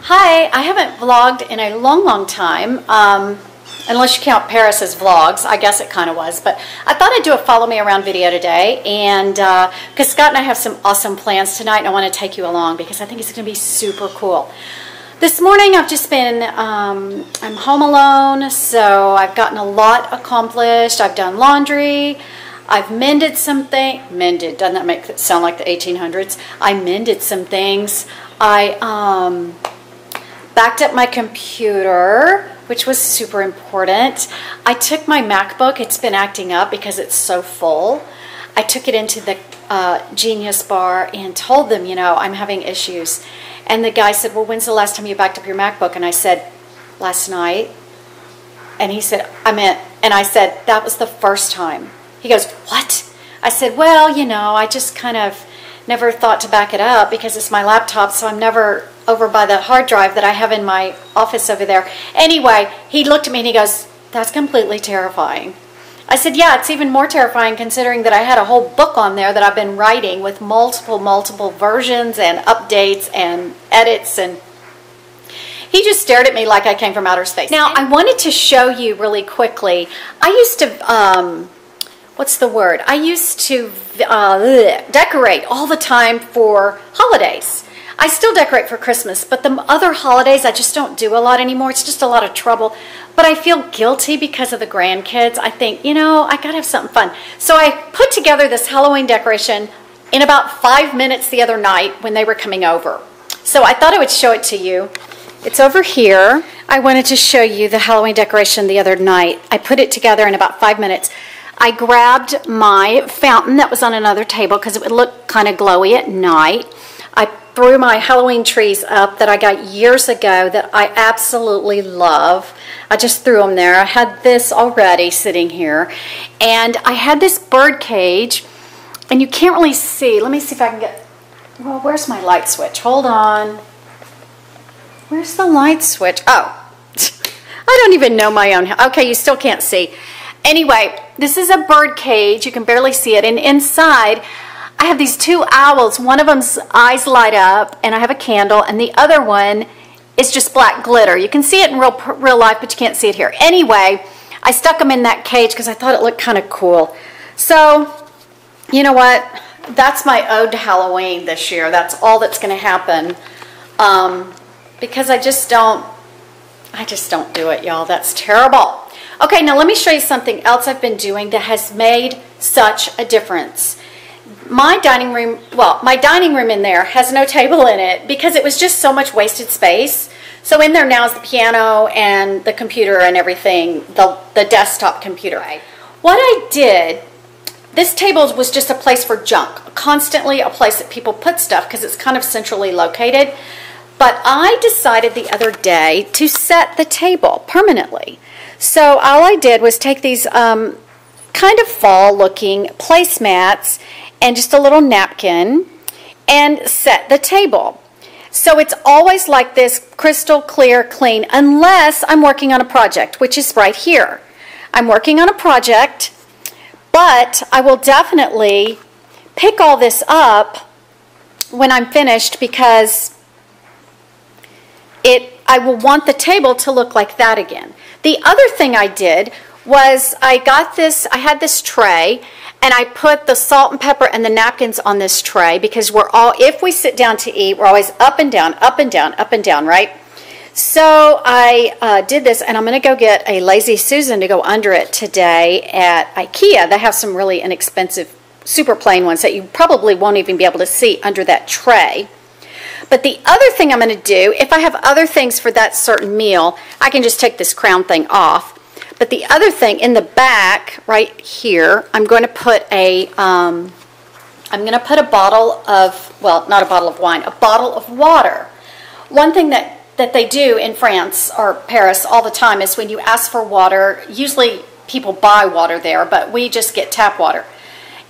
Hi, I haven't vlogged in a long time, unless you count Paris as vlogs. I guess it kind of was, but I thought I'd do a follow me around video today, and because Scott and I have some awesome plans tonight, and I want to take you along because I think it's going to be super cool. This morning I've just been, I'm home alone, so I've gotten a lot accomplished. I've done laundry. I've mended something. Mended, doesn't that make it sound like the 1800s? I mended some things. I backed up my computer, which was super important. I took my MacBook. It's been acting up because it's so full. I took it into the Genius Bar and told them, you know, I'm having issues. And the guy said, well, when's the last time you backed up your MacBook? And I said, last night. And he said, and I said, that was the first time. He goes, what? I said, well, you know, I just kind of never thought to back it up because it's my laptop, so I'm never over by the hard drive that I have in my office over there. Anyway, he looked at me and he goes, that's completely terrifying. I said, yeah, it's even more terrifying considering that I had a whole book on there that I've been writing with multiple versions and updates and edits, and he just stared at me like I came from outer space. Now, I wanted to show you really quickly. I used to, what's the word? I used to decorate all the time for holidays. I still decorate for Christmas, but the other holidays I just don't do a lot anymore. It's just a lot of trouble. But I feel guilty because of the grandkids. I think, you know, I gotta have something fun. So I put together this Halloween decoration in about 5 minutes the other night when they were coming over. So I thought I would show it to you. It's over here. I wanted to show you the Halloween decoration the other night. I put it together in about 5 minutes. I grabbed my fountain that was on another table because it would look kind of glowy at night. I threw my Halloween trees up that I got years ago that I absolutely love. I just threw them there. I had this already sitting here. And I had this bird cage, and you can't really see. Let me see if I can get, well, where's my light switch? Hold on. Where's the light switch? Oh, I don't even know my own. Okay, you still can't see. Anyway, this is a bird cage. You can barely see it. And inside, I have these two owls. One of them's eyes light up, and I have a candle, and the other one is just black glitter. You can see it in real life, but you can't see it here. Anyway, I stuck them in that cage because I thought it looked kind of cool. So, you know what? That's my ode to Halloween this year. That's all that's going to happen because I just don't do it, y'all. That's terrible. Okay, now let me show you something else I've been doing that has made such a difference. My dining room, well, my dining room in there has no table in it because it was just so much wasted space. So in there now is the piano and the computer and everything, the desktop computer. What I did, this table was just a place for junk, constantly a place that people put stuff because it's kind of centrally located. But I decided the other day to set the table permanently. So all I did was take these kind of fall-looking placemats and just a little napkin and set the table. So it's always like this, crystal clear, clean, unless I'm working on a project, which is right here. I'm working on a project, but I will definitely pick all this up when I'm finished because I will want the table to look like that again. The other thing I did was I had this tray, and I put the salt and pepper and the napkins on this tray because if we sit down to eat, we're always up and down, up and down, up and down, right? So I did this, and I'm going to go get a Lazy Susan to go under it today at IKEA. They have some really inexpensive, super plain ones that you probably won't even be able to see under that tray. But the other thing I'm going to do, if I have other things for that certain meal, I can just take this crown thing off. But the other thing in the back, right here, I'm going to put a bottle of, well, not a bottle of wine, a bottle of water. One thing that they do in France or Paris all the time is when you ask for water, usually people buy water there, but we just get tap water.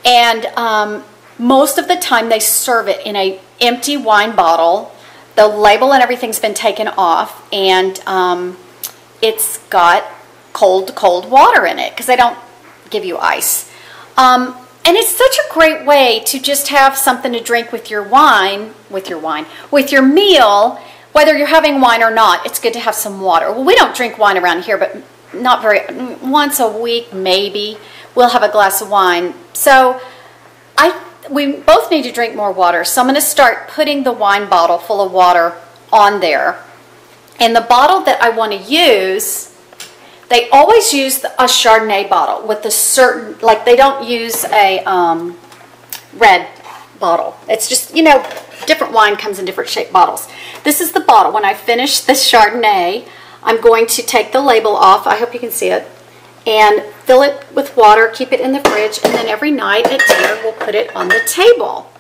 And most of the time they serve it in an empty wine bottle. The label and everything's been taken off, and it's got cold with in it because they don't give you ice. And it's such a great way to just have something to drink with your wine, with your meal whether you're having wine or not, it's good to have some water. Well, we don't drink wine around here, but not very, once a week maybe, we'll have a glass of wine. So we both need to drink more water. So I'm going to start putting the wine bottle full of water on there. And the bottle that I want to use, they always use a Chardonnay bottle with a certain, like they don't use a red bottle. It's just, you know, different wine comes in different shaped bottles. This is the bottle. When I finish this Chardonnay, I'm going to take the label off. I hope you can see it. And fill it with water, keep it in the fridge, and then every night at dinner we'll put it on the table.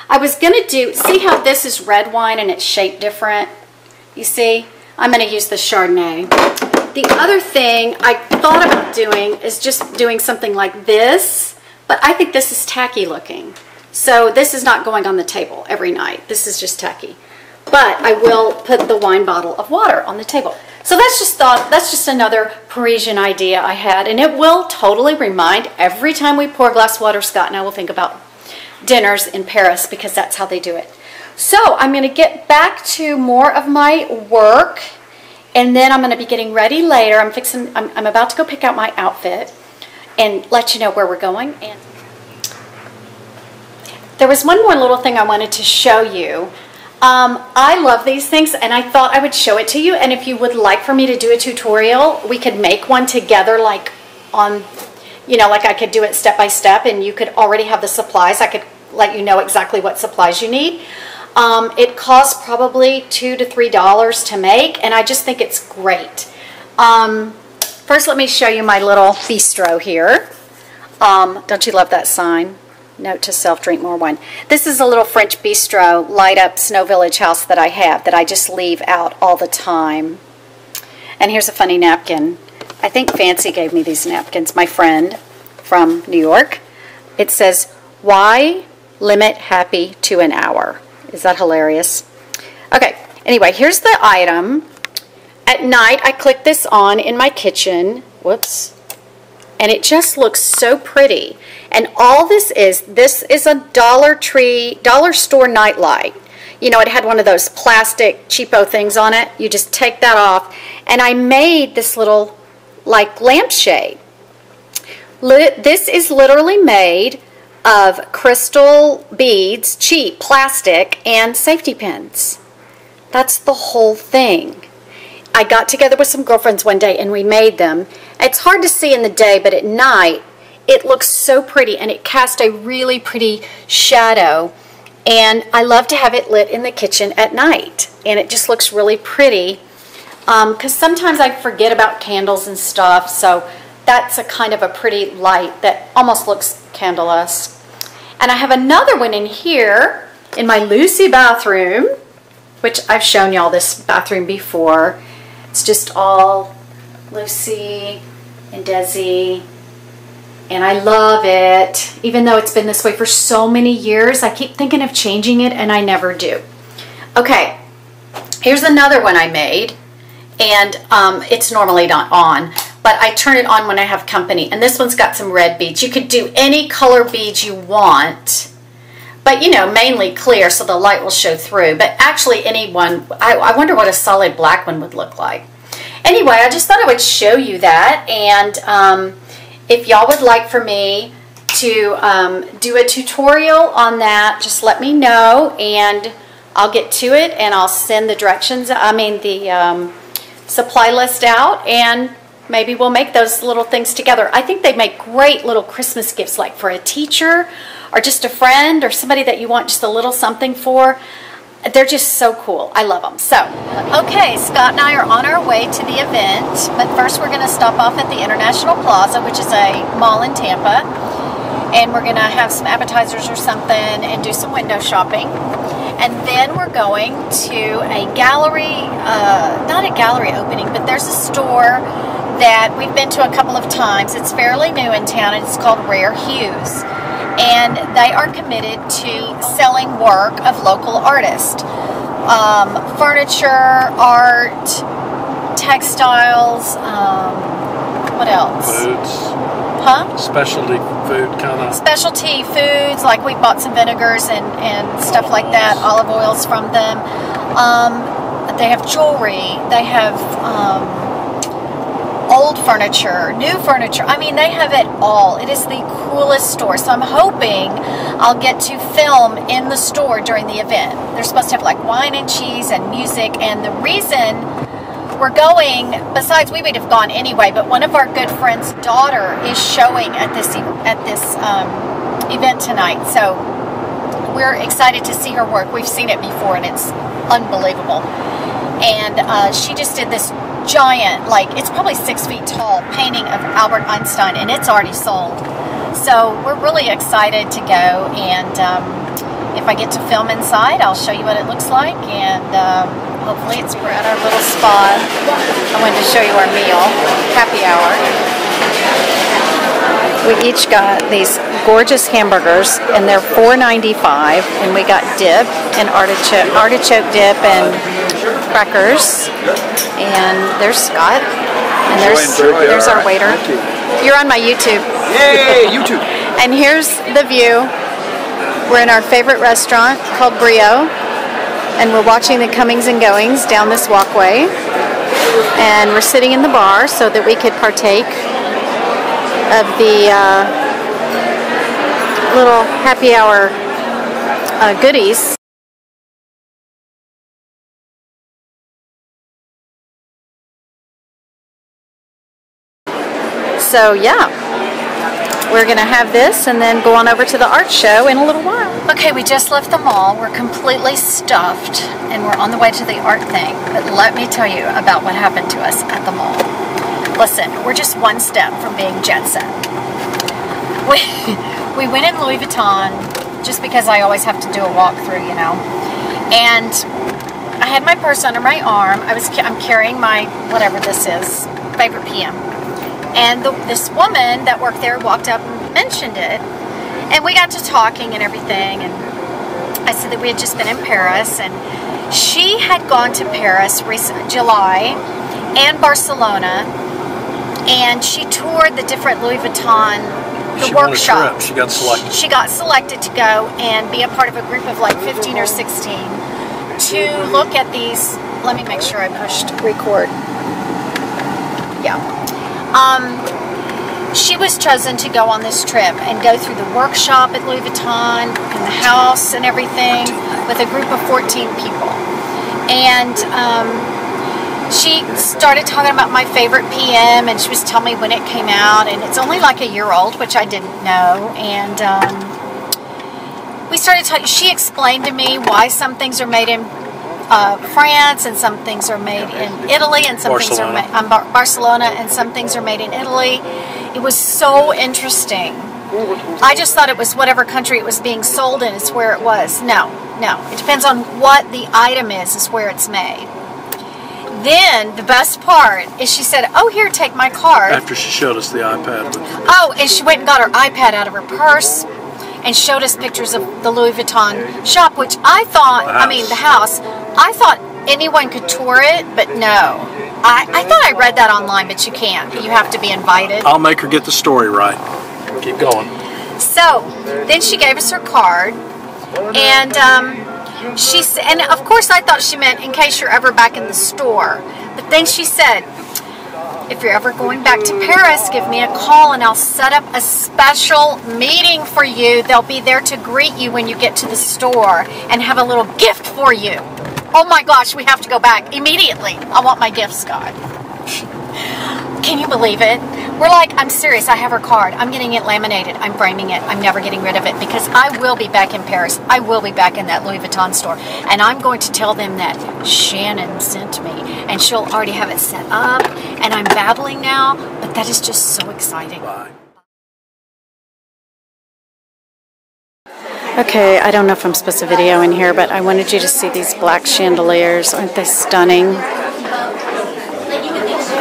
I was going to see how this is red wine and it's shaped different? You see? I'm going to use the Chardonnay. The other thing I thought about doing is just doing something like this, but I think this is tacky looking. So this is not going on the table every night. This is just tacky. But I will put the wine bottle of water on the table. So that's just another Parisian idea I had, and it will totally remind every time we pour a glass of water, Scott and I will think about dinners in Paris because that's how they do it. So I'm going to get back to more of my work, and then I'm going to be getting ready later. I'm about to go pick out my outfit and let you know where we're going. And there was one more little thing I wanted to show you. I love these things, and I thought I would show it to you, and if you would like for me to do a tutorial, we could make one together, like on, you know, like I could do it step by step, and you could already have the supplies. I could let you know exactly what supplies you need. It costs probably $2 to $3 to make, and I just think it's great. First, let me show you my little bistro here. Don't you love that sign? Note to self, drink more wine. This is a little French bistro, light up Snow Village house that I have that I just leave out all the time. And here's a funny napkin. I think Fancy gave me these napkins, my friend from New York. It says, why limit happy to an hour? Is that hilarious? Okay, anyway, here's the item. At night, I click this on in my kitchen. Whoops. And it just looks so pretty. And all this is a dollar store nightlight. You know, it had one of those plastic cheapo things on it. You just take that off. And I made this little, like, lampshade. This is literally made of crystal beads, cheap plastic, and safety pins. That's the whole thing. I got together with some girlfriends one day and we made them. It's hard to see in the day, but at night it looks so pretty, and it casts a really pretty shadow, and I love to have it lit in the kitchen at night, and it just looks really pretty because sometimes I forget about candles and stuff, so that's a kind of a pretty light that almost looks candle-esque. And I have another one in here in my Lucy bathroom, which I've shown y'all this bathroom before. It's just all Lucy and Desi, and I love it. Even though it's been this way for so many years, I keep thinking of changing it, and I never do. Okay, here's another one I made, and it's normally not on, but I turn it on when I have company, and this one's got some red beads. You could do any color beads you want, but you know, mainly clear so the light will show through, but actually any one. I wonder what a solid black one would look like. Anyway, I just thought I would show you that, and if y'all would like for me to do a tutorial on that, just let me know, and I'll get to it, and I'll send the directions, the supply list out, and maybe we'll make those little things together. I think they make great little Christmas gifts, like for a teacher, or just a friend, or somebody that you want just a little something for. They're just so cool. I love them. So, okay, Scott and I are on our way to the event, but first we're going to stop off at the International Plaza, which is a mall in Tampa, and we're going to have some appetizers or something and do some window shopping. And then we're going to a gallery, not a gallery opening, but there's a store that we've been to a couple of times. It's fairly new in town, and it's called Rare Hues. And they are committed to selling work of local artists. Furniture, art, textiles, what else? Foods. Huh? Specialty food kind of. Specialty foods, like we bought some vinegars and stuff like that, olive oils from them. They have jewelry. They have old furniture, new furniture. I mean, they have it all. It is the coolest store. So I'm hoping I'll get to film in the store during the event. They're supposed to have like wine and cheese and music. And the reason we're going, besides we would have gone anyway, but one of our good friends' daughter is showing at this event tonight. So we're excited to see her work. We've seen it before and it's unbelievable. And she just did this giant, like it's probably 6 feet tall, painting of Albert Einstein, and it's already sold. So we're really excited to go, and if I get to film inside, I'll show you what it looks like, and hopefully we're at our little spot. I wanted to show you our meal, happy hour. We each got these gorgeous hamburgers, and they're $4.95, and we got dip and artichoke dip and crackers. And there's Scott, and there's our waiter. You're on my YouTube. Yay, YouTube! And here's the view. We're in our favorite restaurant called Brio, and we're watching the comings and goings down this walkway. And we're sitting in the bar so that we could partake of the little happy hour goodies. So yeah, we're gonna have this and then go on over to the art show in a little while. Okay, we just left the mall. We're completely stuffed and we're on the way to the art thing. But let me tell you about what happened to us at the mall. Listen, we're just one step from being jet set. We went in Louis Vuitton just because I always have to do a walkthrough, you know. And I had my purse under my arm. I'm carrying my, whatever this is, favorite PM. And this woman that worked there walked up and mentioned it. And we got to talking and everything. And I said that we had just been in Paris. And she had gone to Paris recent July and Barcelona. And she toured the different Louis Vuitton, the workshop. She got selected. She got selected to go and be a part of a group of like 15 or 16 to look at these. Let me make sure I pushed record. Yeah. She was chosen to go on this trip and go through the workshop at Louis Vuitton and the house and everything with a group of 14 people. And she started talking about my favorite PM, and she was telling me when it came out, and it's only like a year old, which I didn't know. And we started talking. She explained to me why some things are made in France, and some things are made in Italy, and some things are made in Barcelona, and some things are made in Italy. It was so interesting. I just thought it was whatever country it was being sold in is where it was. No. It depends on what the item is where it's made. Then the best part is she said, "Oh, here, take my card." After she showed us the iPad. Oh, and she went and got her iPad out of her purse and showed us pictures of the Louis Vuitton shop, which I thought, the house, I thought anyone could tour it, but no. I thought I read that online, but you can't. You have to be invited. I'll make her get the story right. Keep going. So, then she gave us her card, and and of course I thought she meant in case you're ever back in the store. But then she said, if you're ever going back to Paris, give me a call and I'll set up a special meeting for you. They'll be there to greet you when you get to the store and have a little gift for you. Oh my gosh, we have to go back immediately. I want my gift, Scott. Can you believe it? We're like, I'm serious, I have her card. I'm getting it laminated. I'm framing it. I'm never getting rid of it because I will be back in Paris. I will be back in that Louis Vuitton store. And I'm going to tell them that Shannon sent me. And she'll already have it set up. And I'm babbling now, but that is just so exciting. Bye. Okay, I don't know if I'm supposed to video in here, but I wanted you to see these black chandeliers. Aren't they stunning?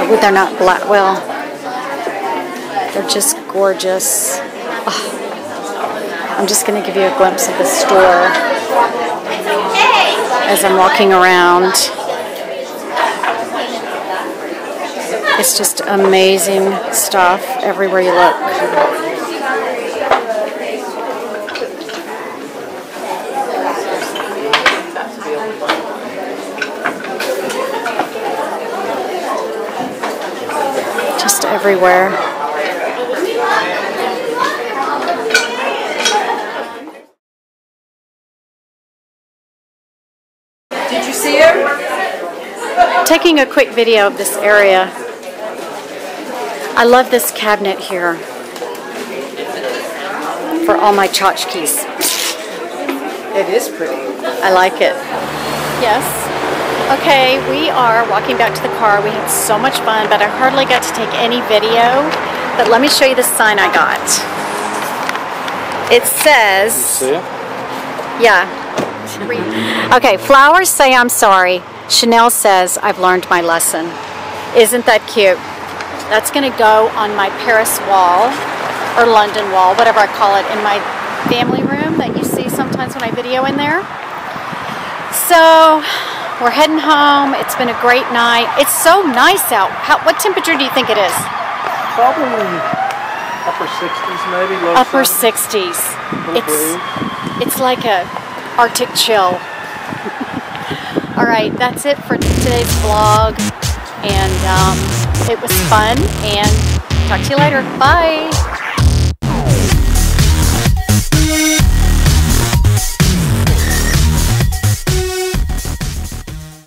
Oh, they're not black. Well, they're just gorgeous. Oh, I'm just going to give you a glimpse of the store as I'm walking around. It's just amazing stuff everywhere you look. everywhere. Did you see her? Taking a quick video of this area. I love this cabinet here for all my tchotchkes. It is pretty. I like it. Yes. Okay, we are walking back to the car. We had so much fun, but I hardly got to take any video. But let me show you the sign I got. It says... See it? Yeah. Okay, flowers say I'm sorry. Chanel says I've learned my lesson. Isn't that cute? That's going to go on my Paris wall, or London wall, whatever I call it, in my family room that you see sometimes when I video in there. So, we're heading home. It's been a great night. It's so nice out. What temperature do you think it is? Probably upper 60s, maybe low Upper 70s. 60s. It's like a Arctic chill. All right, that's it for today's vlog, and it was fun, and talk to you later. Bye.